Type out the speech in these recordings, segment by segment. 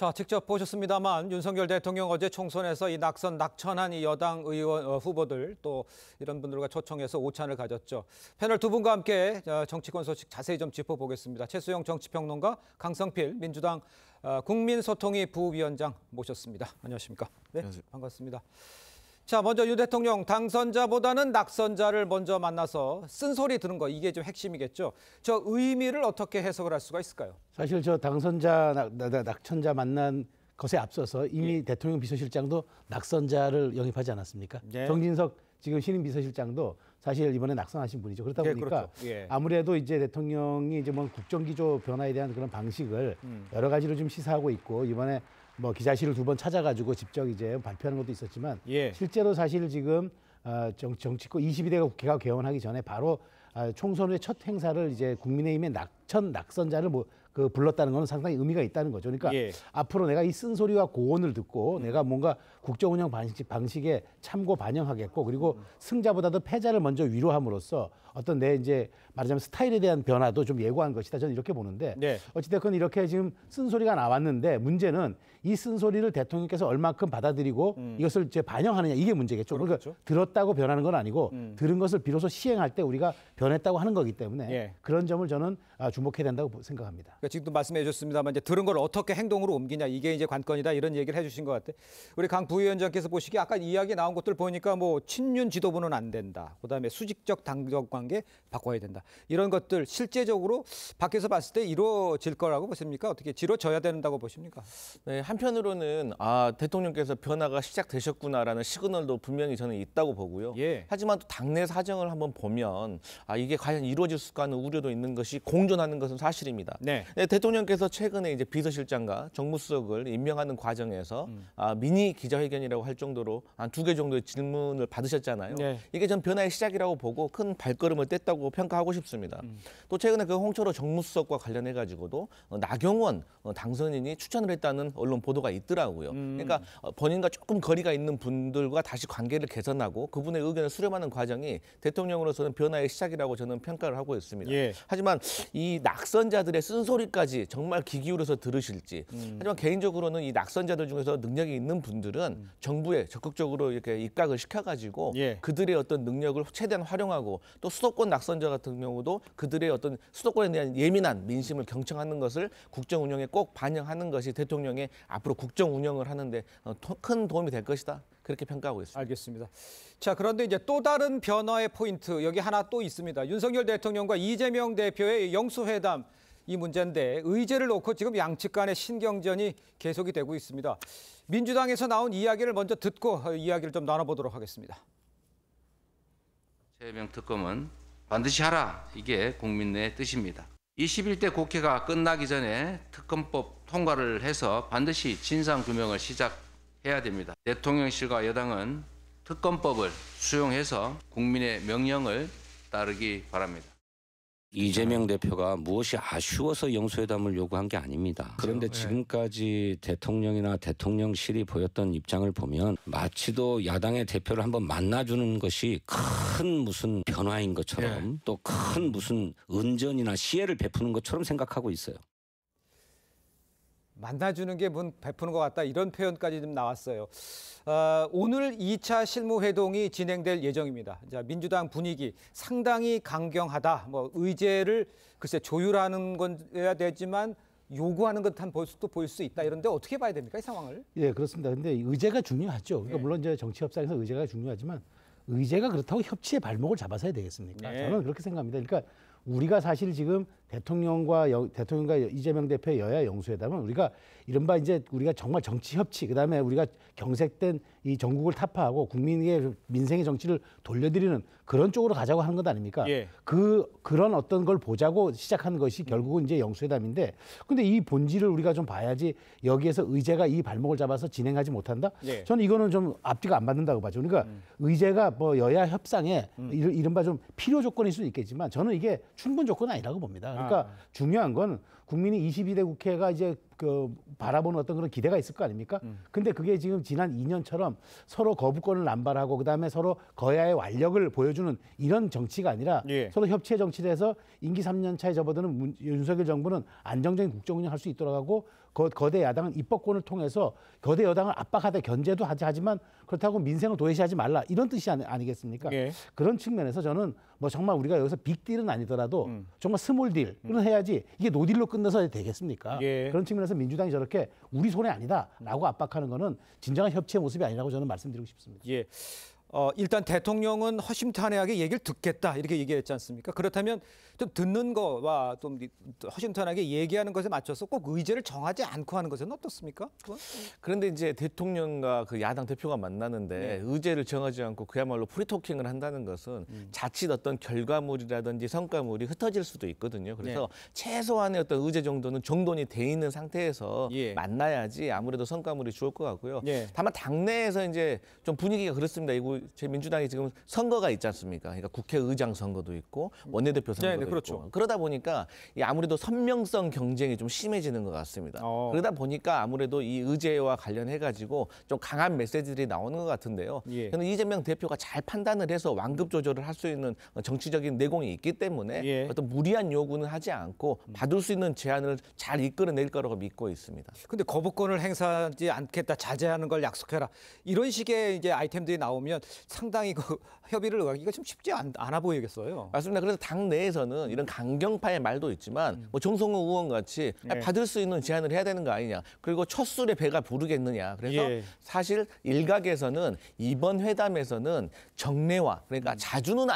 자, 직접 보셨습니다만 윤석열 대통령 어제 총선에서 이 낙천한 이 여당 의원 후보들 또 이런 분들과 초청해서 오찬을 가졌죠. 패널 두 분과 함께 정치권 소식 자세히 좀 짚어보겠습니다. 최수영 정치평론가, 강성필 민주당 국민소통위 부위원장 모셨습니다. 안녕하십니까? 네, 안녕하세요. 반갑습니다. 자, 먼저 윤 대통령 당선자보다는 낙선자를 먼저 만나서 쓴소리 들은 거, 이게 좀 핵심이겠죠. 저 의미를 어떻게 해석을 할 수가 있을까요? 사실 저 당선자, 낙천자 만난 것에 앞서서 이미 대통령 비서실장도 낙선자를 영입하지 않았습니까? 네. 정진석 지금 신임 비서실장도 사실 이번에 낙선하신 분이죠. 그렇다 보니까 그렇죠. 아무래도 이제 대통령이 이제 뭐 국정기조 변화에 대한 그런 방식을 여러 가지로 좀 시사하고 있고, 이번에 뭐 기자실을 2번 찾아가지고 직접 이제 발표하는 것도 있었지만 실제로 사실 지금 정치권 22대 국회가 개원하기 전에 바로 총선 후의 첫 행사를 이제 국민의힘의 낙선자를 불렀다는 것은 상당히 의미가 있다는 거죠. 그러니까 앞으로 내가 이 쓴소리와 고언을 듣고 내가 뭔가 국정 운영 방식에 참고 반영하겠고, 그리고 승자보다도 패자를 먼저 위로함으로써 어떤 내 이제 말하자면 스타일에 대한 변화도 좀 예고한 것이다. 저는 이렇게 보는데 어찌됐건 이렇게 지금 쓴소리가 나왔는데 문제는 이 쓴소리를 대통령께서 얼마큼 받아들이고 이것을 이제 반영하느냐, 이게 문제겠죠. 그러니까 들었다고 변하는 건 아니고 들은 것을 비로소 시행할 때 우리가 변했다고 하는 거기 때문에 그런 점을 저는 주목해야 된다고 생각합니다. 그러니까 지금도 말씀해 주셨습니다만 이제 들은 걸 어떻게 행동으로 옮기냐, 이게 이제 관건이다, 이런 얘기를 해주신 것 같아요. 우리 강 부위원장께서 보시기에 아까 이야기 나온 것들 보니까 뭐 친윤 지도부는 안 된다, 그다음에 수직적 당적 관계 바꿔야 된다, 이런 것들 실제적으로 밖에서 봤을 때 이루어질 거라고 보십니까? 어떻게 이루어져야 된다고 보십니까? 네, 한편으로는 대통령께서 변화가 시작되셨구나라는 시그널도 분명히 저는 있다고 보고요. 하지만 또 당내 사정을 한번 보면 이게 과연 이루어질 수가 하는 우려도 있는 것이 공존하는 것은 사실입니다. 네, 대통령께서 최근에 이제 비서실장과 정무수석을 임명하는 과정에서 미니 기자회견이라고 할 정도로 한 2개 정도의 질문을 받으셨잖아요. 이게 전 변화의 시작이라고 보고 큰 발걸음을 뗐다고 평가하고 싶습니다. 또 최근에 그 홍철호 정무수석과 관련해 가지고도 나경원 당선인이 추천을 했다는 언론 보도가 있더라고요. 그러니까 본인과 조금 거리가 있는 분들과 다시 관계를 개선하고 그분의 의견을 수렴하는 과정이 대통령으로서는 변화의 시작이라고 저는 평가를 하고 있습니다. 하지만 이 낙선자들의 쓴소리까지 정말 귀 기울여서 들으실지, 하지만 개인적으로는 이 낙선자들 중에서 능력이 있는 분들은 정부에 적극적으로 이렇게 입각을 시켜가지고 그들의 어떤 능력을 최대한 활용하고, 또 수도권 낙선자 같은 경우도 그들의 어떤 수도권에 대한 예민한 민심을 경청하는 것을 국정 운영에 꼭 반영하는 것이 대통령의 앞으로 국정 운영을 하는데 큰 도움이 될 것이다, 그렇게 평가하고 있습니다. 알겠습니다. 자, 그런데 이제 또 다른 변화의 포인트, 여기 하나 또 있습니다. 윤석열 대통령과 이재명 대표의 영수회담, 이 문제인데 의제를 놓고 지금 양측 간의 신경전이 계속이 되고 있습니다. 민주당에서 나온 이야기를 먼저 듣고 이야기를 좀 나눠보도록 하겠습니다. 이재명 특검은 반드시 하라, 이게 국민의 뜻입니다. 21대 국회가 끝나기 전에 특검법 통과를 해서 반드시 진상규명을 시작해야 됩니다. 대통령실과 여당은 특검법을 수용해서 국민의 명령을 따르기 바랍니다. 이재명 대표가 무엇이 아쉬워서 영수회담을 요구한 게 아닙니다. 그런데 지금까지 대통령이나 대통령실이 보였던 입장을 보면 마치도 야당의 대표를 한번 만나주는 것이 큰 무슨 변화인 것처럼 또 큰 무슨 은전이나 시혜를 베푸는 것처럼 생각하고 있어요. 만나주는 게 문 베푸는 것 같다, 이런 표현까지 좀 나왔어요. 오늘 2차 실무회동이 진행될 예정입니다. 자, 민주당 분위기 상당히 강경하다. 뭐 의제를 글쎄 조율하는 건야 되지만 요구하는 듯한 모습도 보일 수 있다. 이런데 어떻게 봐야 됩니까, 이 상황을? 예, 그렇습니다. 근데 의제가 중요하죠. 그러니까 물론 이제 정치 협상에서 의제가 중요하지만 의제가 그렇다고 협치의 발목을 잡아서야 되겠습니까? 저는 그렇게 생각합니다. 그러니까 우리가 사실 지금 대통령과 이재명 대표의 여야 영수회담은 우리가 이른바 이제 우리가 정말 정치 협치, 그다음에 우리가 경색된 이 전국을 타파하고 국민의 민생의 정치를 돌려드리는 그런 쪽으로 가자고 하는 것 아닙니까? 그런 어떤 걸 보자고 시작한 것이 결국은 이제 영수회담인데, 근데 이 본질을 우리가 좀 봐야지 여기에서 의제가 이 발목을 잡아서 진행하지 못한다? 저는 이거는 좀 앞뒤가 안 맞는다고 봐죠. 그러니까 의제가 뭐 여야 협상에 이른바 좀 필요 조건일 수도 있겠지만 저는 이게 충분 조건은 아니라고 봅니다. 그러니까 중요한 건 국민이 22대 국회가 이제 바라보는 어떤 그런 기대가 있을 거 아닙니까? 근데 그게 지금 지난 2년처럼 서로 거부권을 남발하고 그다음에 서로 거야의 완력을 보여주는 이런 정치가 아니라 서로 협치의 정치를 해서 임기 3년 차에 접어드는 윤석열 정부는 안정적인 국정 운영할 수 있도록 하고 거대 야당은 입법권을 통해서 거대 여당을 압박하되 견제도 하지만 그렇다고 민생을 도외시하지 말라 이런 뜻이 아니겠습니까? 예. 그런 측면에서 저는 뭐 정말 우리가 여기서 빅딜은 아니더라도 정말 스몰 딜은 해야지 이게 노딜로 끝나서 되겠습니까? 예. 그런 측면에서 민주당이 저렇게 우리 손에 아니다라고 압박하는 거는 진정한 협치의 모습이 아니라고 저는 말씀드리고 싶습니다. 예. 일단 대통령은 허심탄회하게 얘기를 듣겠다 이렇게 얘기했지 않습니까? 그렇다면 좀 듣는 거와 좀 허심탄회하게 얘기하는 것에 맞춰서 꼭 의제를 정하지 않고 하는 것은 어떻습니까? 그런데 이제 대통령과 그 야당 대표가 만나는데 의제를 정하지 않고 그야말로 프리토킹을 한다는 것은 자칫 어떤 결과물이라든지 성과물이 흩어질 수도 있거든요. 그래서 최소한의 어떤 의제 정도는 정돈이 돼 있는 상태에서 만나야지 아무래도 성과물이 좋을 것 같고요. 다만 당내에서 이제 좀 분위기가 그렇습니다. 이거 제 민주당이 지금 선거가 있지 않습니까? 그러니까 국회의장 선거도 있고 원내대표 선거도 그렇죠. 있고 그러다 보니까 아무래도 선명성 경쟁이 좀 심해지는 것 같습니다. 그러다 보니까 아무래도 이 의제와 관련해 가지고 좀 강한 메시지들이 나오는 것 같은데요. 저는 이재명 대표가 잘 판단을 해서 완급 조절을 할 수 있는 정치적인 내공이 있기 때문에 어떤 무리한 요구는 하지 않고 받을 수 있는 제안을 잘 이끌어낼 거라고 믿고 있습니다. 근데 거부권을 행사하지 않겠다, 자제하는 걸 약속해라. 이런 식의 이제 아이템들이 나오면 상당히 그 협의를 하기가 좀 쉽지 않아 보이겠어요. 맞습니다. 그래서 당 내에서는 이런 강경파의 말도 있지만 뭐 정성호 의원 같이 받을 수 있는 제안을 해야 되는 거 아니냐. 그리고 첫 술에 배가 부르겠느냐. 그래서 사실 일각에서는 이번 회담에서는 정례화, 그러니까 자주는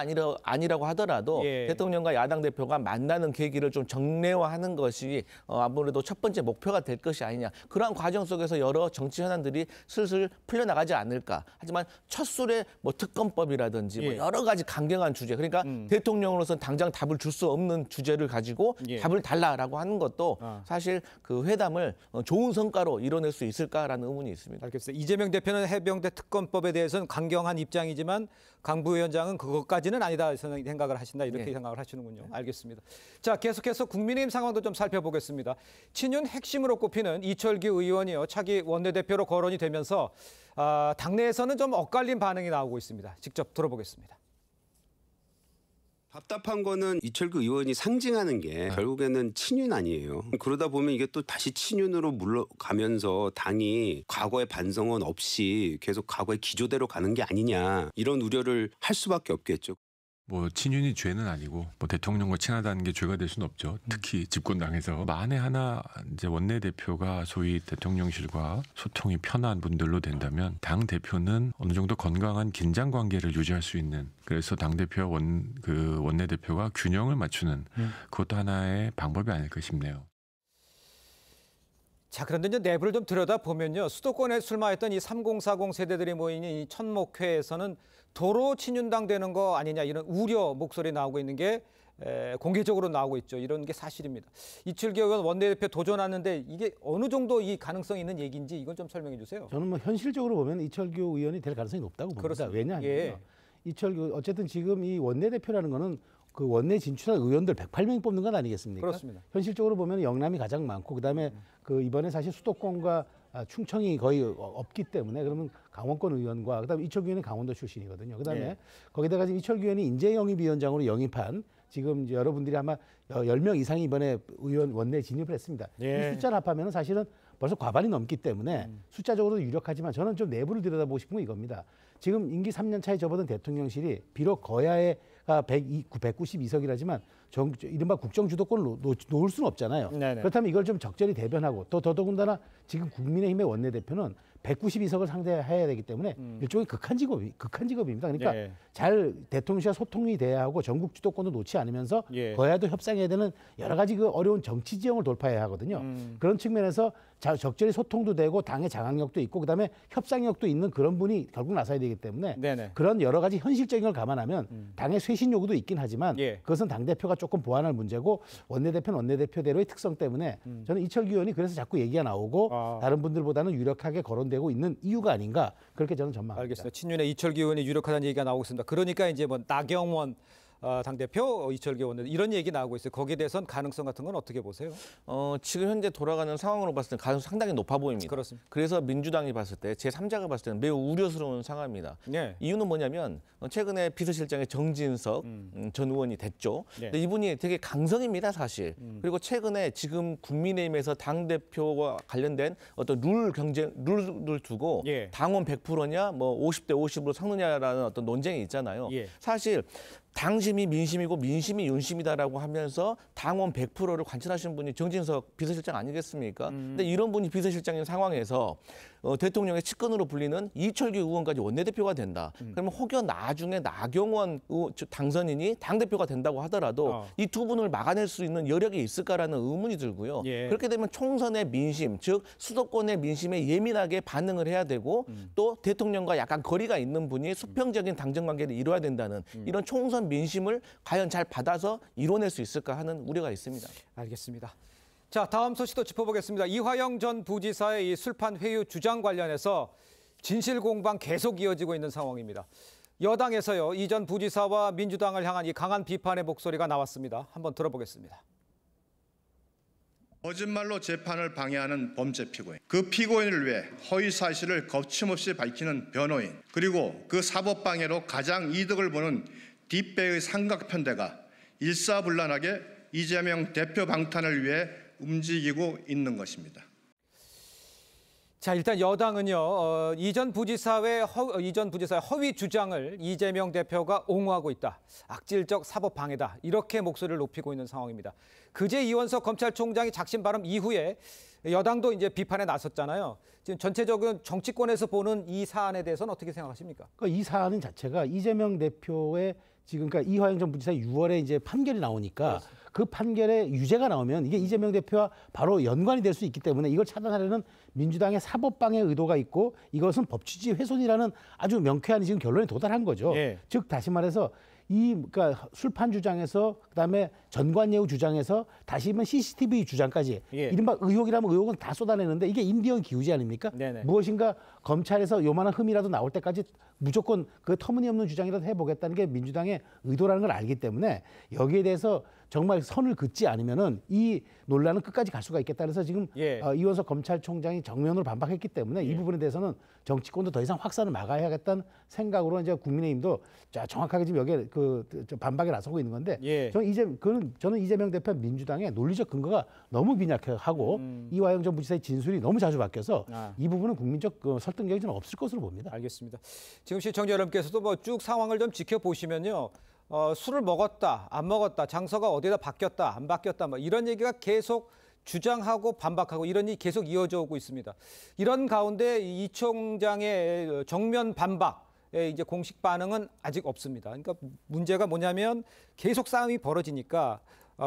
아니라고 하더라도 대통령과 야당 대표가 만나는 계기를 좀 정례화하는 것이 아무래도 첫 번째 목표가 될 것이 아니냐. 그러한 과정 속에서 여러 정치 현안들이 슬슬 풀려나가지 않을까. 하지만 첫 술에 뭐 특검법이라든지 뭐 여러 가지 강경한 주제, 그러니까 대통령으로서는 당장 답을 줄 수 없는 주제를 가지고 답을 달라라고 하는 것도 사실 그 회담을 좋은 성과로 이뤄낼 수 있을까라는 의문이 있습니다. 알겠습니다. 이재명 대표는 해병대 특검법에 대해서는 강경한 입장이지만 강 부위원장은 그것까지는 아니다 생각을 하신다 이렇게 생각을 하시는군요. 알겠습니다. 자, 계속해서 국민의힘 상황도 좀 살펴보겠습니다. 친윤 핵심으로 꼽히는 이철규 의원이요 차기 원내대표로 거론이 되면서 당내에서는 좀 엇갈린 반응이 나오고 있습니다. 직접 들어보겠습니다. 답답한 거는 이철규 의원이 상징하는 게 결국에는 친윤 아니에요. 그러다 보면 이게 또 다시 친윤으로 물러가면서 당이 과거의 반성은 없이 계속 과거의 기조대로 가는 게 아니냐 이런 우려를 할 수밖에 없겠죠. 뭐 친윤이 죄는 아니고 뭐 대통령과 친하다는 게 죄가 될 수는 없죠. 특히 집권당에서 만에 하나 이제 원내대표가 소위 대통령실과 소통이 편한 분들로 된다면 당 대표는 어느 정도 건강한 긴장 관계를 유지할 수 있는, 그래서 당 대표와 원내대표가 균형을 맞추는 그것도 하나의 방법이 아닐까 싶네요. 자, 그런데 이제 내부를 좀 들여다보면요. 수도권에 출마했던 이 3040 세대들이 모이는 이 천목회에서는 도로 친윤당 되는 거 아니냐 이런 우려 목소리 나오고 있는 게 공개적으로 나오고 있죠. 이런 게 사실입니다. 이철규 의원 원내대표 도전하는데 이게 어느 정도 이 가능성이 있는 얘기인지 이건 좀 설명해 주세요. 저는 뭐 현실적으로 보면 이철규 의원이 될 가능성이 높다고 봅니다. 그렇습니다. 왜냐하면 이철규 어쨌든 지금 이 원내대표라는 거는 그 원내 진출한 의원들 108명이 뽑는 건 아니겠습니까? 그렇습니다. 현실적으로 보면 영남이 가장 많고 그다음에 그 이번에 사실 수도권과 충청이 거의 없기 때문에 그러면 강원권 의원과 그다음에 이철규 의원이 강원도 출신이거든요. 그다음에 거기다가 지금 이철규 의원이 인재영입위원장으로 영입한 지금 이제 여러분들이 아마 10명 이상이 이번에 의원 원내에 진입을 했습니다. 이 숫자를 합하면 사실은 벌써 과반이 넘기 때문에 숫자적으로도 유력하지만 저는 좀 내부를 들여다보고 싶은 건 이겁니다. 지금 임기 3년 차에 접어든 대통령실이 비록 거야가 192석이라지만 이른바 국정주도권을 놓을 수는 없잖아요. 그렇다면 이걸 좀 적절히 대변하고 더더군다나 지금 국민의힘의 원내대표는 192석을 상대해야 되기 때문에 일종의 극한 직업입니다. 그러니까 잘 대통령실과 소통이 돼야 하고 전국 주도권도 놓지 않으면서 거야도 협상해야 되는 여러 가지 그 어려운 정치 지형을 돌파해야 하거든요. 그런 측면에서 적절히 소통도 되고 당의 장악력도 있고 그다음에 협상력도 있는 그런 분이 결국 나서야 되기 때문에 그런 여러 가지 현실적인 걸 감안하면 당의 쇄신 요구도 있긴 하지만 그것은 당대표가 조금 보완할 문제고 원내대표는 원내대표대로의 특성 때문에 저는 이철규 의원이 그래서 자꾸 얘기가 나오고 다른 분들보다는 유력하게 거론되고 있는 이유가 아닌가 그렇게 저는 전망합니다. 알겠습니다. 친윤의 이철규 의원이 유력하다는 얘기가 나오고 있습니다. 그러니까 이제 뭐 나경원 당대표, 이철규 원내대표 이런 얘기 나오고 있어요. 거기에 대해서는 가능성 같은 건 어떻게 보세요? 지금 현재 돌아가는 상황으로 봤을 때 가능성 상당히 높아 보입니다. 그렇습니다. 그래서 민주당이 봤을 때 제3자가 봤을 때는 매우 우려스러운 상황입니다. 네. 이유는 뭐냐면 최근에 비서실장의 정진석 전 의원이 됐죠. 네. 근데 이분이 되게 강성입니다, 사실. 그리고 최근에 지금 국민의힘에서 당대표와 관련된 어떤 룰을 두고 예. 당원 100%냐 뭐 50대 50으로 섞느냐라는 어떤 논쟁이 있잖아요. 예. 사실 당심이 민심이고 민심이 윤심이다라고 하면서 당원 100%를 관철하시는 분이 정진석 비서실장 아니겠습니까? 근데 이런 분이 비서실장인 상황에서 대통령의 측근으로 불리는 이철규 의원까지 원내대표가 된다. 그러면 혹여 나중에 나경원 당선인이 당대표가 된다고 하더라도 이 두 분을 막아낼 수 있는 여력이 있을까라는 의문이 들고요. 예. 그렇게 되면 총선의 민심, 즉 수도권의 민심에 예민하게 반응을 해야 되고 또 대통령과 약간 거리가 있는 분이 수평적인 당정관계를 이루어야 된다는 이런 총선 민심을 과연 잘 받아서 이뤄낼 수 있을까 하는 우려가 있습니다. 알겠습니다. 자, 다음 소식도 짚어보겠습니다. 이화영 전 부지사의 이 술판 회유 주장 관련해서 진실 공방 계속 이어지고 있는 상황입니다. 여당에서요, 이 전 부지사와 민주당을 향한 이 강한 비판의 목소리가 나왔습니다. 한번 들어보겠습니다. 거짓말로 재판을 방해하는 범죄 피고인, 그 피고인을 위해 허위 사실을 거침없이 밝히는 변호인, 그리고 그 사법방해로 가장 이득을 보는 뒷배의 삼각편대가 일사불란하게 이재명 대표 방탄을 위해 움직이고 있는 것입니다. 자, 일단 여당은요, 이 전 부지사의 허위 주장을 이재명 대표가 옹호하고 있다. 악질적 사법 방해다. 이렇게 목소리를 높이고 있는 상황입니다. 그제 이원석 검찰총장이 작심 발언 이후에 여당도 이제 비판에 나섰잖아요. 지금 전체적인 정치권에서 보는 이 사안에 대해서는 어떻게 생각하십니까? 그러니까 이 사안은 자체가 이재명 대표의 지금 그러니까 이화영 전 부지사 6월에 이제 판결이 나오니까 그렇습니다. 그 판결에 유죄가 나오면 이게 이재명 대표와 바로 연관이 될 수 있기 때문에 이걸 차단하려는 민주당의 사법방해 의도가 있고 이것은 법치주의 훼손이라는 아주 명쾌한 지금 결론에 도달한 거죠. 예. 즉 다시 말해서 그러니까 술판 주장에서 그다음에 전관예우 주장에서 다시 한번 CCTV 주장까지 예. 이른바 의혹이라면 의혹은 다 쏟아내는데 이게 임대원 기우제 아닙니까? 네네. 무엇인가 검찰에서 요만한 흠이라도 나올 때까지 무조건 그 터무니없는 주장이라도 해보겠다는 게 민주당의 의도라는 걸 알기 때문에 여기에 대해서 정말 선을 긋지 않으면은 이 논란은 끝까지 갈 수가 있겠다. 그래서 지금 예. 이원석 검찰총장이 정면으로 반박했기 때문에 이 부분에 대해서는 정치권도 더 이상 확산을 막아야겠다는 생각으로 이제 국민의힘도 정확하게 지금 여기에 반박에 나서고 있는 건데 예. 저는 이재명 대표 민주당의 논리적 근거가 너무 빈약하고 이화영 전 부지사의 진술이 너무 자주 바뀌어서 이 부분은 국민적 설득력이 좀 없을 것으로 봅니다. 알겠습니다. 지금 시청자 여러분께서도 뭐 쭉 상황을 좀 지켜보시면요. 술을 먹었다, 안 먹었다, 장소가 어디다 바뀌었다, 안 바뀌었다, 뭐 이런 얘기가 계속 주장하고 반박하고 이런 일이 계속 이어져 오고 있습니다. 이런 가운데 이 총장의 정면 반박에 이제 공식 반응은 아직 없습니다. 그러니까 문제가 뭐냐면 계속 싸움이 벌어지니까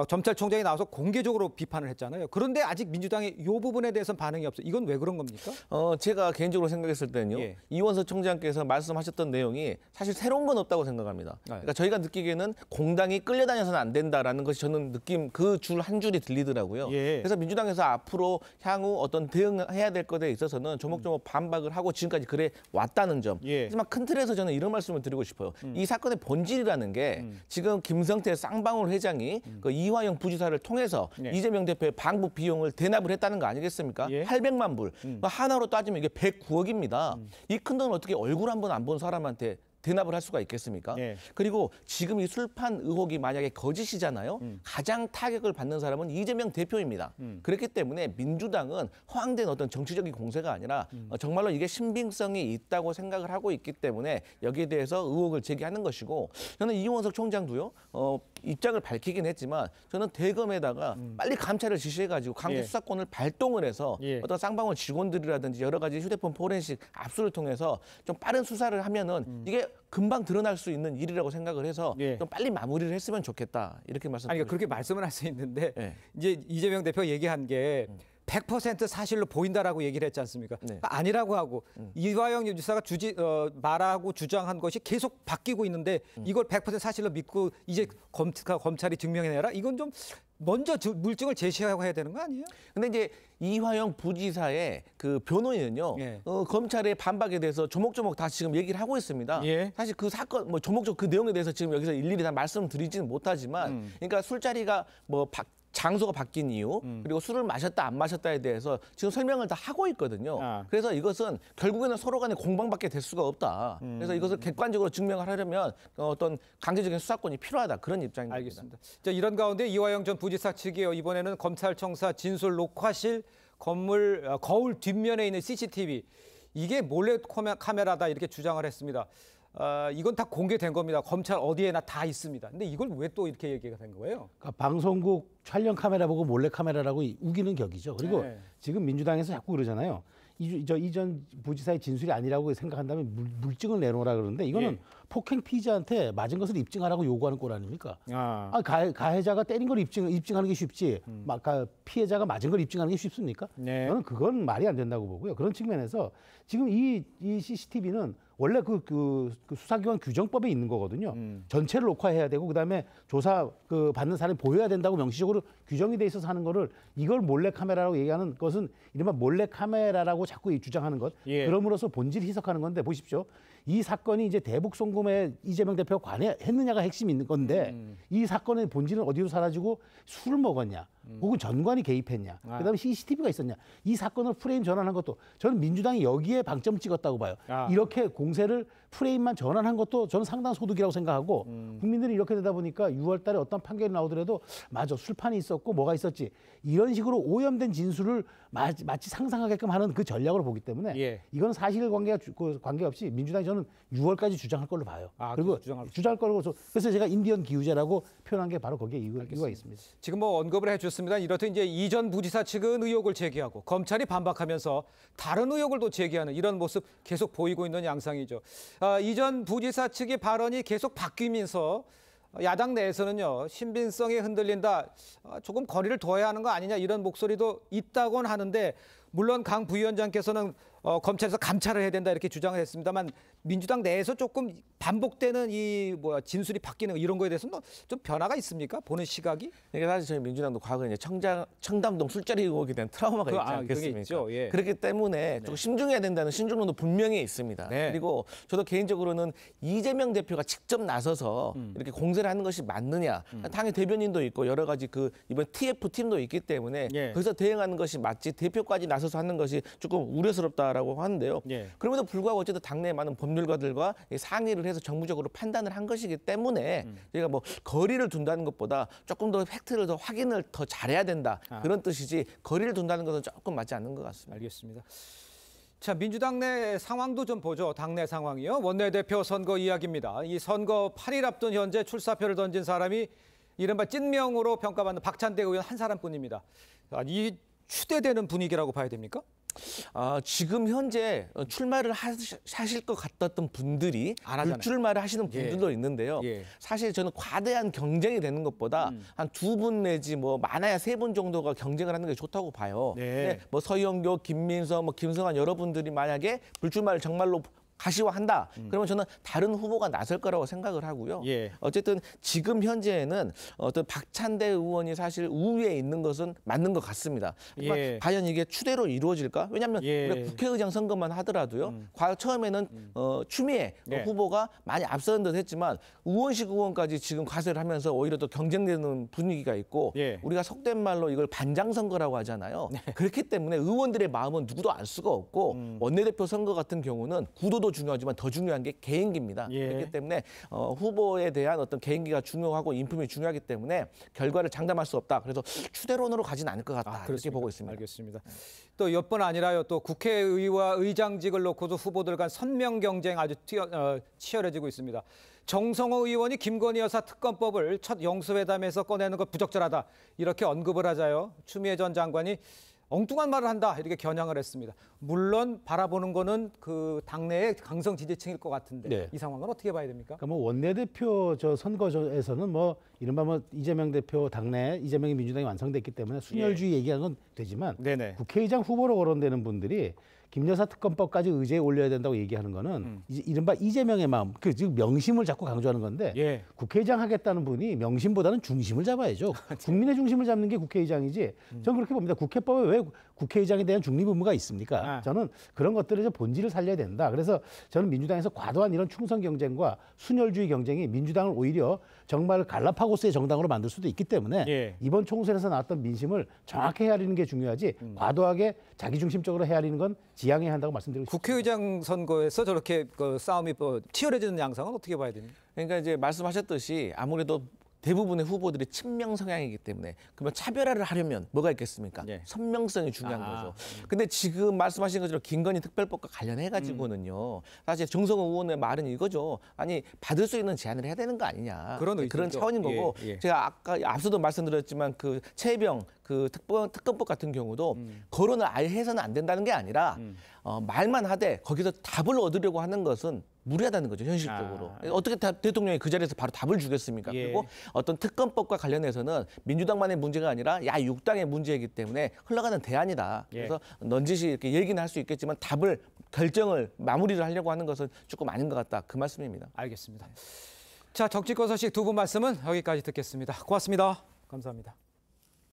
검찰총장이 나와서 공개적으로 비판을 했잖아요. 그런데 아직 민주당이 이 부분에 대해서는 반응이 없어요. 이건 왜 그런 겁니까? 제가 개인적으로 생각했을 때는요. 예. 이원석 총장께서 말씀하셨던 내용이 사실 새로운 건 없다고 생각합니다. 그러니까 저희가 느끼기에는 공당이 끌려다녀서는 안 된다라는 것이 저는 느낌 그 줄 한 줄이 들리더라고요. 예. 그래서 민주당에서 앞으로 향후 어떤 대응해야 될 것에 있어서는 조목조목 반박을 하고 지금까지 그래 왔다는 점. 예. 하지만 큰 틀에서 저는 이런 말씀을 드리고 싶어요. 이 사건의 본질이라는 게 지금 김성태 쌍방울 회장이 그 이화영 부지사를 통해서 네. 이재명 대표의 방북 비용을 대납을 했다는 거 아니겠습니까? 예. 800만 불. 하나로 따지면 이게 109억입니다. 이 큰 돈을 어떻게 얼굴 한 번 안 본 사람한테 대납을 할 수가 있겠습니까? 네. 그리고 지금 이 술판 의혹이 만약에 거짓이잖아요. 가장 타격을 받는 사람은 이재명 대표입니다. 그렇기 때문에 민주당은 허황된 어떤 정치적인 공세가 아니라 정말로 이게 신빙성이 있다고 생각을 하고 있기 때문에 여기에 대해서 의혹을 제기하는 것이고 저는 이원석 총장도요. 입장을 밝히긴 했지만 저는 대검에다가 빨리 감찰을 지시해가지고 강제 예. 수사권을 발동을 해서 예. 어떤 쌍방울 직원들이라든지 여러 가지 휴대폰 포렌식 압수를 통해서 좀 빠른 수사를 하면은 이게 금방 드러날 수 있는 일이라고 생각을 해서 예. 좀 빨리 마무리를 했으면 좋겠다 이렇게 아니, 말씀드립니다. 그러니까 그렇게 말씀을 할 수 있는데 네. 이제 이재명 대표 얘기한 게 100% 사실로 보인다라고 얘기를 했지 않습니까? 네. 그러니까 아니라고 하고 이화영 지사가 말하고 주장한 것이 계속 바뀌고 있는데 이걸 100% 사실로 믿고 이제 검찰이 증명해내라? 이건 좀 먼저 물증을 제시하고 해야 되는 거 아니에요? 근데 이제 이화영 부지사의 그 변호인은요, 예. 검찰의 반박에 대해서 조목조목 다 지금 얘기를 하고 있습니다. 예. 사실 그 사건, 뭐 조목조목 그 내용에 대해서 지금 여기서 일일이 다 말씀드리지는 못하지만, 그러니까 술자리가 뭐 장소가 바뀐 이유, 그리고 술을 마셨다 안 마셨다에 대해서 지금 설명을 다 하고 있거든요. 그래서 이것은 결국에는 서로 간에 공방밖에 될 수가 없다. 그래서 이것을 객관적으로 증명을 하려면 어떤 강제적인 수사권이 필요하다. 그런 입장입니다. 알겠습니다. 자, 이런 가운데 이화영 전 부지사 측이요, 이번에는 검찰청사 진술 녹화실 건물 거울 뒷면에 있는 CCTV 이게 몰래 카메라다 이렇게 주장을 했습니다. 이건 다 공개된 겁니다. 검찰 어디에나 다 있습니다. 근데 이걸 왜 또 이렇게 얘기가 된 거예요? 그러니까 방송국 촬영 카메라 보고 몰래 카메라라고 우기는 격이죠. 그리고 네. 지금 민주당에서 자꾸 그러잖아요. 이전 부지사의 진술이 아니라고 생각한다면 물증을 내놓으라 그러는데 이거는 예. 폭행 피의자한테 맞은 것을 입증하라고 요구하는 꼴 아닙니까? 가해자가 때린 걸 입증하는 게 쉽지 피해자가 맞은 걸 입증하는 게 쉽습니까? 네. 저는 그건 말이 안 된다고 보고요. 그런 측면에서 지금 이 CCTV는 원래 그 수사기관 규정법에 있는 거거든요. 전체를 녹화해야 되고 그다음에 조사 받는 사람이 보여야 된다고 명시적으로 규정이 돼 있어서 하는 거를 이걸 몰래 카메라라고 얘기하는 것은 이른바 몰래 카메라라고 자꾸 주장하는 것. 예. 그럼으로써 본질을 희석하는 건데 보십시오. 이 사건이 이제 대북 송금에 이재명 대표가 관여했느냐가 핵심이 있는 건데 이 사건의 본질은 어디로 사라지고 술을 먹었냐 혹은 전관이 개입했냐 그다음에 CCTV가 있었냐 이 사건을 프레임 전환한 것도 저는 민주당이 여기에 방점을 찍었다고 봐요. 이렇게 공세를 프레임만 전환한 것도 저는 상당 소득이라고 생각하고 국민들이 이렇게 되다 보니까 6월 달에 어떤 판결이 나오더라도 맞아 술판이 있었고 뭐가 있었지 이런 식으로 오염된 진술을 마치 상상하게끔 하는 그 전략으로 보기 때문에 예. 이건 사실관계가 관계없이 민주당이 저는 6월까지 주장할 걸로 봐요. 그리고 주장할 걸로 그래서 제가 인디언 기우제라고 표현한 게 바로 거기에 이유가 있습니다. 지금 뭐 언급을 해줬습니다. 이렇듯 이제 이전 부지사 측은 의혹을 제기하고 검찰이 반박하면서 다른 의혹을 또 제기하는 이런 모습 계속 보이고 있는 양상이죠. 이전 부지사 측의 발언이 계속 바뀌면서 야당 내에서는요 신빙성이 흔들린다, 조금 거리를 둬야 하는 거 아니냐 이런 목소리도 있다곤 하는데 물론 강 부위원장께서는 검찰에서 감찰을 해야 된다 이렇게 주장을 했습니다만 민주당 내에서 조금 반복되는 진술이 바뀌는 이런 거에 대해서는 좀 변화가 있습니까? 보는 시각이? 그러니까 사실 저희 민주당도 과거에 이제 청담동 술자리 의혹에 대한 트라우마가 있지 않겠습니까? 있죠. 예. 그렇기 때문에 조금 신중해야 된다는 신중론도 분명히 있습니다. 네. 그리고 저도 개인적으로는 이재명 대표가 직접 나서서 이렇게 공세를 하는 것이 맞느냐. 당의 대변인도 있고 여러 가지 이번 TF 팀도 있기 때문에 예. 거기서 대응하는 것이 맞지 대표까지 나서서 하는 것이 조금 우려스럽다라고 하는데요. 예. 그럼에도 불구하고 어쨌든 당내에 많은 법률가들과 상의를 해서 정무적으로 판단을 한 것이기 때문에 저희가 뭐 거리를 둔다는 것보다 조금 더 팩트를 더 확인을 더 잘해야 된다 그런 뜻이지 거리를 둔다는 것은 조금 맞지 않는 것 같습니다. 알겠습니다. 자, 민주당 내 상황도 좀 보죠. 당내 상황이요. 원내대표 선거 이야기입니다. 이 선거 8일 앞둔 현재 출사표를 던진 사람이 이른바 찐명으로 평가받는 박찬대 의원 한 사람뿐입니다. 이 추대되는 분위기라고 봐야 됩니까? 지금 현재 출마를 하실 것 같았던 분들이 불출마를 하시는 분들도 있는데요. 예. 사실 저는 과대한 경쟁이 되는 것보다 한 2분 내지 뭐 많아야 3분 정도가 경쟁을 하는 게 좋다고 봐요. 네. 뭐 서영교, 김민석, 뭐 김성환 여러분들이 만약에 불출마를 정말로 가시화한다. 그러면 저는 다른 후보가 나설 거라고 생각을 하고요. 예. 어쨌든 지금 현재는 어떤 박찬대 의원이 사실 우위에 있는 것은 맞는 것 같습니다. 하지만 예. 과연 이게 추대로 이루어질까? 왜냐하면 예. 우리가 국회의장 선거만 하더라도요. 처음에는 추미애 예. 후보가 많이 앞서는 듯 했지만 우원식 의원까지 지금 과세를 하면서 오히려 또 경쟁되는 분위기가 있고 예. 우리가 속된 말로 이걸 반장선거라고 하잖아요. 그렇기 때문에 의원들의 마음은 누구도 알 수가 없고 원내대표 선거 같은 경우는 구도도 중요하지만 더 중요한 게 개인기입니다. 예. 그렇기 때문에 후보에 대한 어떤 개인기가 중요하고 인품이 중요하기 때문에 결과를 장담할 수 없다. 그래서 추대론으로 가지는 않을 것 같다. 이렇게 보고 있습니다. 알겠습니다. 또 몇 번 아니라요. 또 국회의와 의장직을 놓고도 후보들 간 선명 경쟁 아주 치열해지고 있습니다. 정성호 의원이 김건희 여사 특검법을 첫 영수회담에서 꺼내는 것 부적절하다. 이렇게 언급을 하자요. 추미애 전 장관이 엉뚱한 말을 한다. 이렇게 겨냥을 했습니다. 물론 바라보는 거는 그 당내의 강성 지지층일 것 같은데 네. 이 상황은 어떻게 봐야 됩니까? 그러니까 뭐 원내대표 저 선거에서는 뭐 이른바 뭐 이재명 대표 당내 이재명이 민주당이 완성됐기 때문에 순혈주의 얘기하는 건 되지만 네네. 국회의장 후보로 거론되는 분들이 김여사 특검법까지 의제에 올려야 된다고 얘기하는 거는 이제 이른바 이재명의 마음, 그 즉 명심을 자꾸 강조하는 건데 예. 국회의장 하겠다는 분이 명심보다는 중심을 잡아야죠. 국민의 중심을 잡는 게 국회의장이지. 저는 그렇게 봅니다. 국회법에 왜 국회의장에 대한 중립 의무가 있습니까? 저는 그런 것들의 본질을 살려야 된다. 그래서 저는 민주당에서 과도한 이런 충성 경쟁과 순혈주의 경쟁이 민주당을 오히려 정말 갈라파고스의 정당으로 만들 수도 있기 때문에 예. 이번 총선에서 나왔던 민심을 정확히 헤아리는 게 중요하지 과도하게 자기중심적으로 헤아리는 건 지양해야 한다고 말씀드리고 싶습니다. 국회의장 선거에서 저렇게 그 싸움이 치열해지는 양상은 어떻게 봐야 됩니까? 그러니까 이제 말씀하셨듯이 아무래도 대부분의 후보들이 친명 성향이기 때문에 그러면 차별화를 하려면 뭐가 있겠습니까? 예. 선명성이 중요한 거죠. 근데 지금 말씀하신 것처럼 김건희 특별법과 관련해 가지고는요. 사실 정성호 의원의 말은 이거죠. 아니 받을 수 있는 제안을 해야 되는 거 아니냐. 그런 의지죠. 차원인 거고 예, 예. 제가 아까 앞서도 말씀드렸지만 그 최혜병 그 특검법 같은 경우도 거론을 아예 해서는 안 된다는 게 아니라 말만 하되 거기서 답을 얻으려고 하는 것은 무리하다는 거죠, 현실적으로. 어떻게 대통령이 그 자리에서 바로 답을 주겠습니까? 예. 그리고 어떤 특검법과 관련해서는 민주당만의 문제가 아니라 야육당의 문제이기 때문에 흘러가는 대안이다. 예. 그래서 넌지시 이렇게 얘기는 할 수 있겠지만 답을 결정을 마무리를 하려고 하는 것은 조금 아닌 것 같다. 그 말씀입니다. 알겠습니다. 자, 정치권 소식 두 분 말씀은 여기까지 듣겠습니다. 고맙습니다. 감사합니다.